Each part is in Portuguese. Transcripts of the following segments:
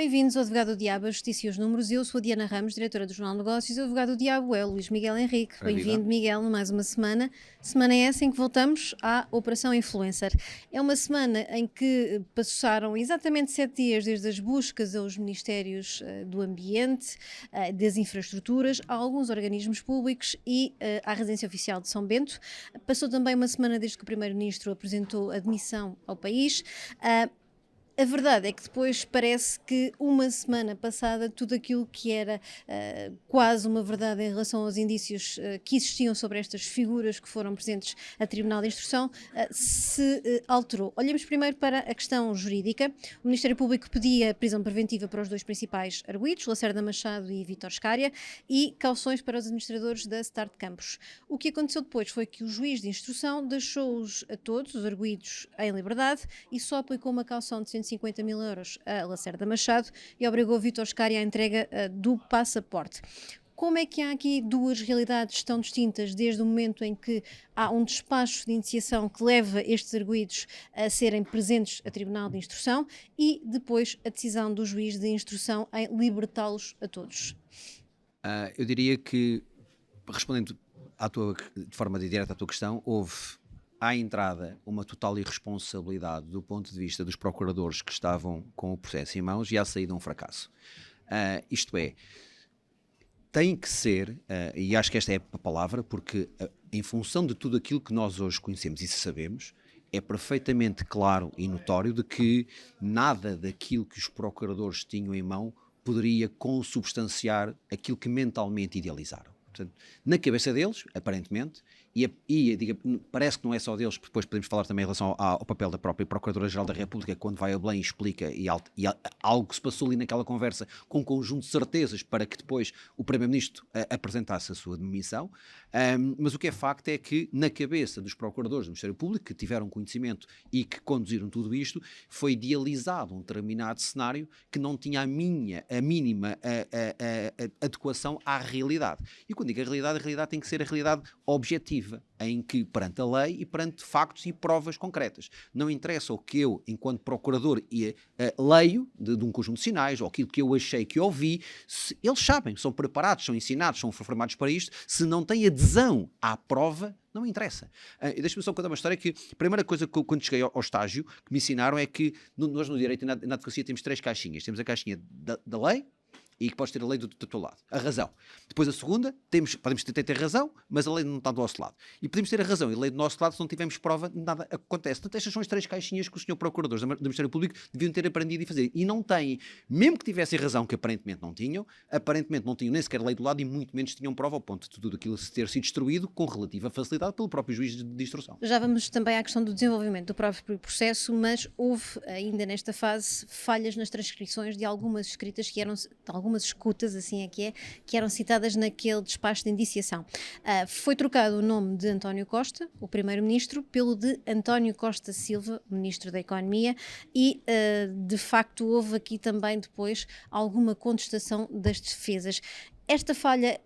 Bem-vindos ao Advogado do Diabo, a Justiça e os Números. Eu sou a Diana Ramos, diretora do Jornal de Negócios. O Advogado do Diabo é o Luís Miguel Henrique. Ora, viva. Bem-vindo, Miguel, mais uma semana. Semana essa em que voltamos à Operação Influencer. É uma semana em que passaram exatamente 7 dias desde as buscas aos Ministérios do Ambiente, das Infraestruturas, a alguns organismos públicos e à Residência Oficial de São Bento. Passou também uma semana desde que o Primeiro-Ministro apresentou a demissão ao país. A verdade é que depois parece que uma semana passada tudo aquilo que era quase uma verdade em relação aos indícios que existiam sobre estas figuras que foram presentes a Tribunal de Instrução se alterou. Olhemos primeiro para a questão jurídica. O Ministério Público pedia prisão preventiva para os dois principais arguidos, Lacerda Machado e Vítor Scária, e cauções para os administradores da Start Campus. O que aconteceu depois foi que o juiz de instrução deixou-os a todos, os arguidos, em liberdade e só aplicou uma caução de 150 mil euros a Lacerda Machado e obrigou Vítor Scária à entrega do passaporte. Como é que há aqui duas realidades tão distintas desde o momento em que há um despacho de indiciação que leva estes arguidos a serem presentes a Tribunal de Instrução e depois a decisão do juiz de instrução em libertá-los a todos? Eu diria que, respondendo de forma direta à tua questão, houve à entrada uma total irresponsabilidade do ponto de vista dos procuradores que estavam com o processo em mãos e à saída um fracasso. Isto é, tem que ser, e acho que esta é a palavra, porque em função de tudo aquilo que nós hoje conhecemos e sabemos, é perfeitamente claro e notório de que nada daquilo que os procuradores tinham em mão poderia consubstanciar aquilo que mentalmente idealizaram. Portanto, na cabeça deles, aparentemente, parece que não é só deles, porque depois podemos falar também em relação ao papel da própria Procuradora-Geral da República, quando vai a Belém e explica, e algo que se passou ali naquela conversa, com um conjunto de certezas para que depois o Primeiro-Ministro apresentasse a sua demissão, mas o que é facto é que na cabeça dos procuradores do Ministério Público, que tiveram conhecimento e que conduziram tudo isto, foi idealizado um determinado cenário que não tinha a mínima adequação à realidade. E quando digo a realidade tem que ser a realidade objetiva, em que, perante a lei e perante factos e provas concretas. Não interessa o que eu, enquanto procurador, leio de um conjunto de sinais, ou aquilo que eu achei que ouvi, eles sabem, são preparados, são ensinados, são formados para isto, se não têm adesão à prova, não me interessa. Deixa-me só contar uma história que a primeira coisa que quando cheguei ao estágio que me ensinaram é que nós no direito e na advocacia temos 3 caixinhas. Temos a caixinha da lei, e que podes ter a lei do teu lado, a razão. Depois a segunda, podemos ter razão, mas a lei não está do nosso lado. E podemos ter a razão e a lei do nosso lado, se não tivermos prova, nada acontece. Portanto, estas são as 3 caixinhas que os senhores procuradores do Ministério Público deviam ter aprendido e fazer. E não têm, mesmo que tivessem razão, que aparentemente não tinham nem sequer a lei do lado e muito menos tinham prova ao ponto de tudo aquilo ter sido destruído com relativa facilidade pelo próprio juiz de instrução. Já vamos também à questão do desenvolvimento do próprio processo, mas houve ainda nesta fase falhas nas transcrições de algumas escritas de algumas escutas, assim é, que eram citadas naquele despacho de indiciação. Foi trocado o nome de António Costa, o Primeiro-Ministro, pelo de António Costa Silva, Ministro da Economia, e de facto houve aqui também depois alguma contestação das defesas. Esta falha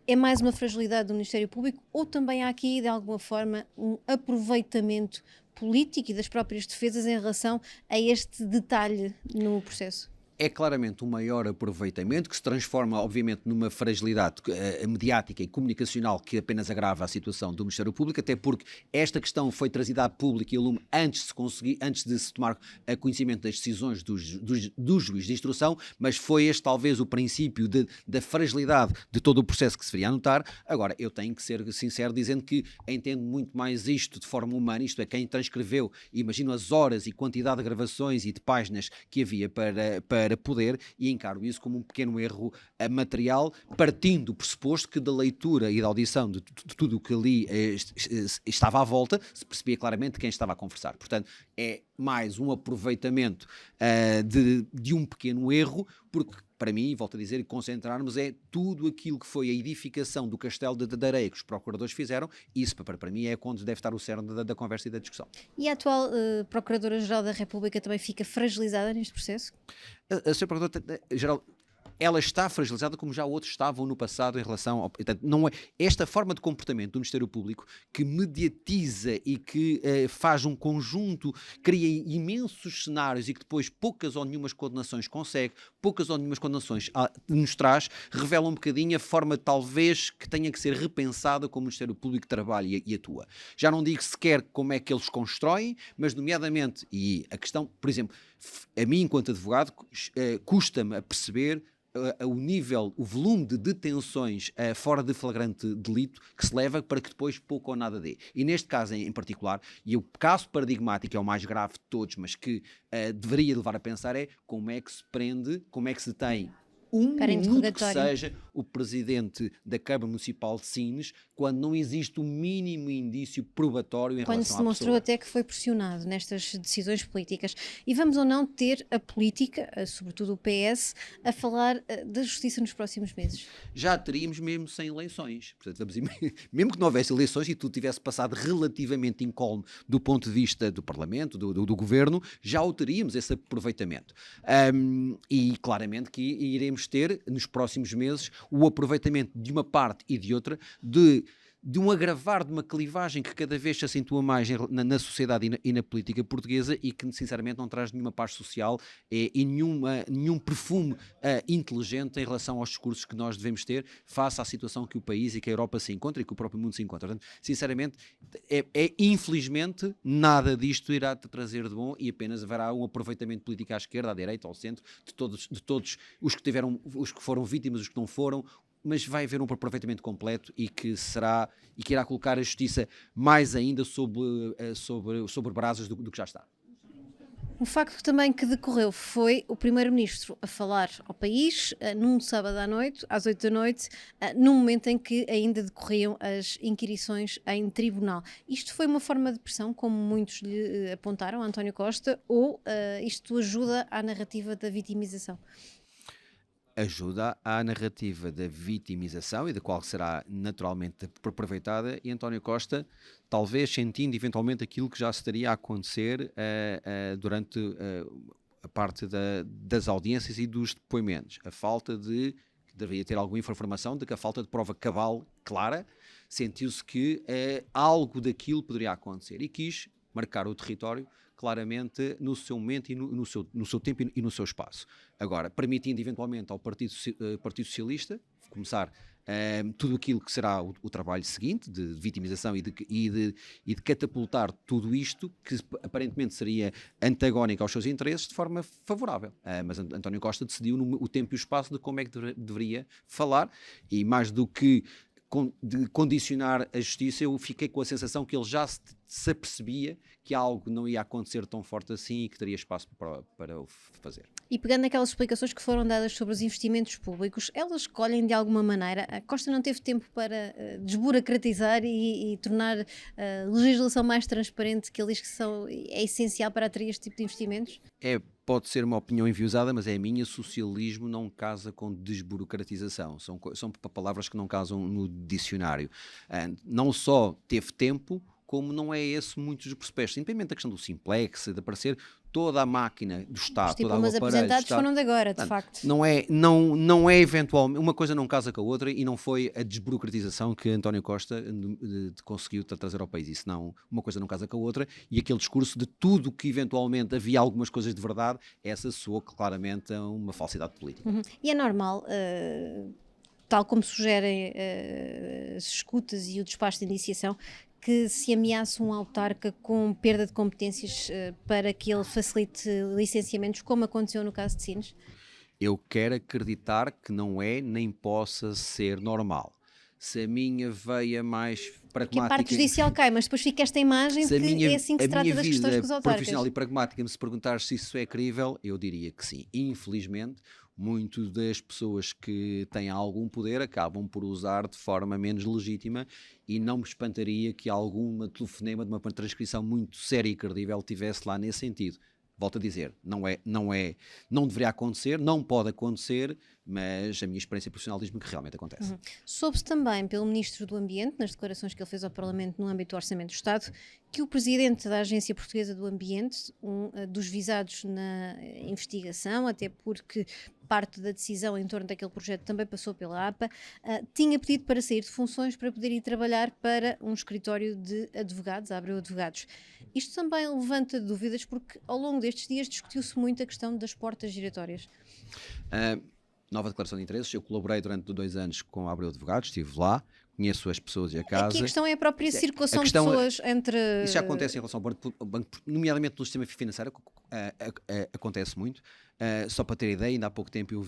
é mais uma fragilidade do Ministério Público ou também há aqui de alguma forma um aproveitamento político e das próprias defesas em relação a este detalhe no processo? É claramente um maior aproveitamento que se transforma, obviamente, numa fragilidade mediática e comunicacional que apenas agrava a situação do Ministério Público, até porque esta questão foi trazida a público e a lume antes de se tomar conhecimento das decisões do juiz de instrução, mas foi este talvez o princípio da fragilidade de todo o processo que se viria a notar. Agora, eu tenho que ser sincero dizendo que entendo muito mais isto de forma humana, isto é, quem transcreveu, imagino as horas e quantidade de gravações e de páginas que havia para poder, e encaro isso como um pequeno erro material, partindo do pressuposto que da leitura e da audição de tudo o que ali estava à volta, se percebia claramente quem estava a conversar. Portanto, é mais um aproveitamento de um pequeno erro, porque para mim, volto a dizer, e concentrarmos é tudo aquilo que foi a edificação do castelo de areia que os procuradores fizeram, isso para mim é onde deve estar o cerne da conversa e da discussão. E a atual Procuradora-Geral da República também fica fragilizada neste processo? A Sra. Procuradora-Geral ela está fragilizada como já outros estavam no passado em relação ao... Portanto, não é esta forma de comportamento do Ministério Público que mediatiza e que faz um conjunto, cria imensos cenários e que depois poucas ou nenhumas condenações consegue, poucas ou nenhumas condenações nos traz, revela um bocadinho a forma talvez que tenha que ser repensada como o Ministério Público trabalha e atua. Já não digo sequer como é que eles constroem, mas nomeadamente, e a questão, por exemplo, a mim enquanto advogado custa-me a perceber o nível, o volume de detenções fora de flagrante delito que se leva para que depois pouco ou nada dê. E neste caso em particular, e o caso paradigmático é o mais grave de todos, mas que deveria levar a pensar é como é que se prende, como é que se tem minuto que seja o presidente da Câmara Municipal de Sines, quando não existe o mínimo indício probatório em relação à pessoa. Quando se demonstrou até que foi pressionado nestas decisões políticas. E vamos ou não ter a política, sobretudo o PS, a falar da justiça nos próximos meses? Já teríamos mesmo sem eleições. Portanto, mesmo que não houvesse eleições e tudo tivesse passado relativamente incólume do ponto de vista do Parlamento, do Governo, já o teríamos, esse aproveitamento. E claramente que iremos ter, nos próximos meses, o aproveitamento de uma parte e de outra de um agravar de uma clivagem que cada vez se acentua mais na sociedade e na política portuguesa e que, sinceramente, não traz nenhuma paz social e nenhum perfume inteligente em relação aos discursos que nós devemos ter face à situação que o país e que a Europa se encontra e que o próprio mundo se encontra. Portanto, sinceramente, infelizmente, nada disto irá te trazer de bom e apenas haverá um aproveitamento político à esquerda, à direita, ao centro, de todos os que foram vítimas, os que não foram, mas vai haver um aproveitamento completo e que irá colocar a justiça mais ainda sobre brasas do que já está. O facto também que decorreu foi o primeiro-ministro a falar ao país num sábado à noite, às 8 da noite, num momento em que ainda decorriam as inquirições em tribunal. Isto foi uma forma de pressão, como muitos lhe apontaram, António Costa, ou isto ajuda à narrativa da vitimização? Ajuda à narrativa da vitimização e da qual será naturalmente aproveitada, e António Costa talvez sentindo eventualmente aquilo que já estaria a acontecer durante a parte das audiências e dos depoimentos. A falta deveria ter alguma informação de que a falta de prova cabal clara, sentiu-se que algo daquilo poderia acontecer e quis marcar o território claramente no seu momento e no seu tempo e no seu espaço. Agora, permitindo eventualmente ao Partido Socialista começar tudo aquilo que será o trabalho seguinte de vitimização e de catapultar tudo isto que aparentemente seria antagónico aos seus interesses de forma favorável. Mas António Costa decidiu o tempo e o espaço de como é que deveria falar e mais do que de condicionar a justiça, eu fiquei com a sensação que ele já se apercebia que algo não ia acontecer tão forte assim e que teria espaço para o fazer. E pegando naquelas explicações que foram dadas sobre os investimentos públicos, elas escolhem de alguma maneira, a Costa não teve tempo para desburocratizar e tornar a legislação mais transparente, que ele diz que é essencial para atrair este tipo de investimentos? Pode ser uma opinião enviosada, mas é a minha. Socialismo não casa com desburocratização. São palavras que não casam no dicionário. Não só teve tempo, como não é esse muitos dos processos. Simplesmente a questão do simplex, de aparecer toda a máquina do Estado, toda a Mas apresentados foram de agora, de facto. Não é eventualmente, uma coisa não casa com a outra e não foi a desburocratização que António Costa conseguiu trazer ao país. Isso não, uma coisa não casa com a outra e aquele discurso de tudo que eventualmente havia algumas coisas de verdade, essa soou claramente a uma falsidade política. E é normal, tal como sugerem as escutas e o despacho de indiciação, que se ameaça um autarca com perda de competências para que ele facilite licenciamentos, como aconteceu no caso de Sines? Eu quero acreditar que não é nem possa ser normal. Se a minha veia mais pragmática... Porque a parte judicial cai, mas depois fica esta imagem de que é assim que se trata das questões com os autarcas. Profissional e pragmática, se perguntar se isso é crível, eu diria que sim. Infelizmente, muitas das pessoas que têm algum poder acabam por usar de forma menos legítima e não me espantaria que alguma telefonema de uma transcrição muito séria e credível tivesse lá nesse sentido. Volto a dizer, não deveria acontecer, não pode acontecer, mas a minha experiência profissional diz-me que realmente acontece. Soube-se também pelo Ministro do Ambiente, nas declarações que ele fez ao Parlamento no âmbito do Orçamento do Estado, que o Presidente da Agência Portuguesa do Ambiente, um dos visados na investigação, até porque parte da decisão em torno daquele projeto também passou pela APA, tinha pedido para sair de funções para poder ir trabalhar para um escritório de advogados, a Abreu Advogados. Isto também levanta dúvidas porque ao longo destes dias discutiu-se muito a questão das portas giratórias. Nova declaração de interesses. Eu colaborei durante 2 anos com a Abreu Advogados, estive lá, conheço as pessoas e a casa. Aqui a questão é a própria circulação de questão pessoas entre... Isso já acontece em relação ao banco, nomeadamente no sistema financeiro, acontece muito. Só para ter ideia, ainda há pouco tempo eu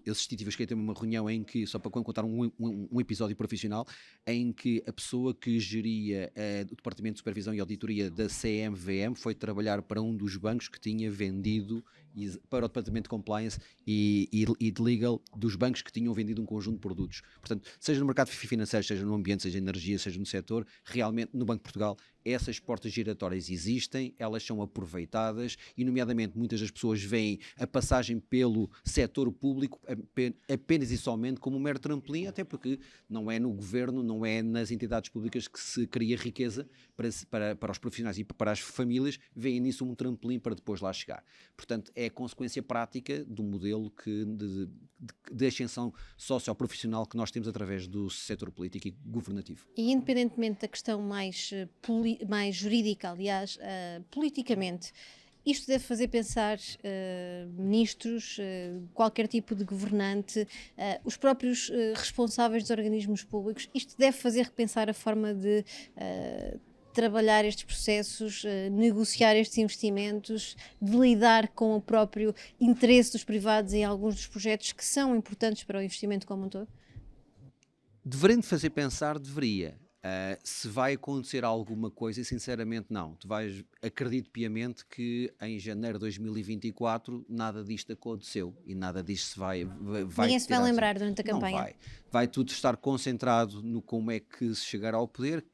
assisti, tive a uma reunião em que, só para contar um episódio profissional, em que a pessoa que geria o Departamento de Supervisão e Auditoria da CMVM foi trabalhar para um dos bancos que tinha vendido para o Departamento de Compliance e de Legal dos bancos que tinham vendido um conjunto de produtos. Portanto, seja no mercado financeiro, seja no ambiente, seja em energia, seja no setor, realmente no Banco de Portugal essas portas giratórias existem, elas são aproveitadas e, nomeadamente, muitas das pessoas veem a passagem pelo setor público apenas e somente como um mero trampolim, até porque não é no governo, não é nas entidades públicas que se cria riqueza para os profissionais e para as famílias, veem nisso um trampolim para depois lá chegar. Portanto, é a consequência prática do modelo de ascensão socioprofissional que nós temos através do setor político e governativo. E independentemente da questão mais jurídica, aliás, politicamente, isto deve fazer pensar ministros, qualquer tipo de governante, os próprios responsáveis dos organismos públicos, isto deve fazer repensar a forma de trabalhar estes processos, negociar estes investimentos, de lidar com o próprio interesse dos privados em alguns dos projetos que são importantes para o investimento como um todo? Devendo fazer pensar, deveria. Se vai acontecer alguma coisa, sinceramente não. Acredito piamente que em janeiro de 2024 nada disto aconteceu e nada disto vai Ninguém se vai lembrar durante a campanha. Não vai tudo estar concentrado no como é que se chegará ao poder,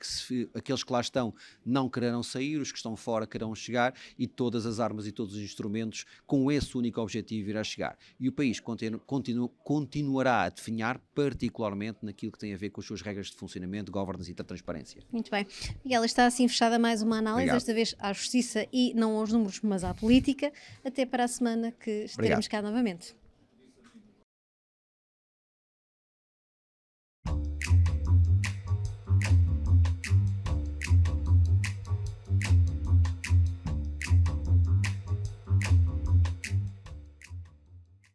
aqueles que lá estão não quererão sair, os que estão fora quererão chegar e todas as armas e todos os instrumentos com esse único objetivo irá chegar. E o país continuará a definhar, particularmente naquilo que tem a ver com as suas regras de funcionamento, governance e da transparência. Muito bem. Miguel, está assim fechada mais uma análise, Obrigado. Desta vez à justiça e não aos números, mas à política. Até para a semana que estaremos cá novamente.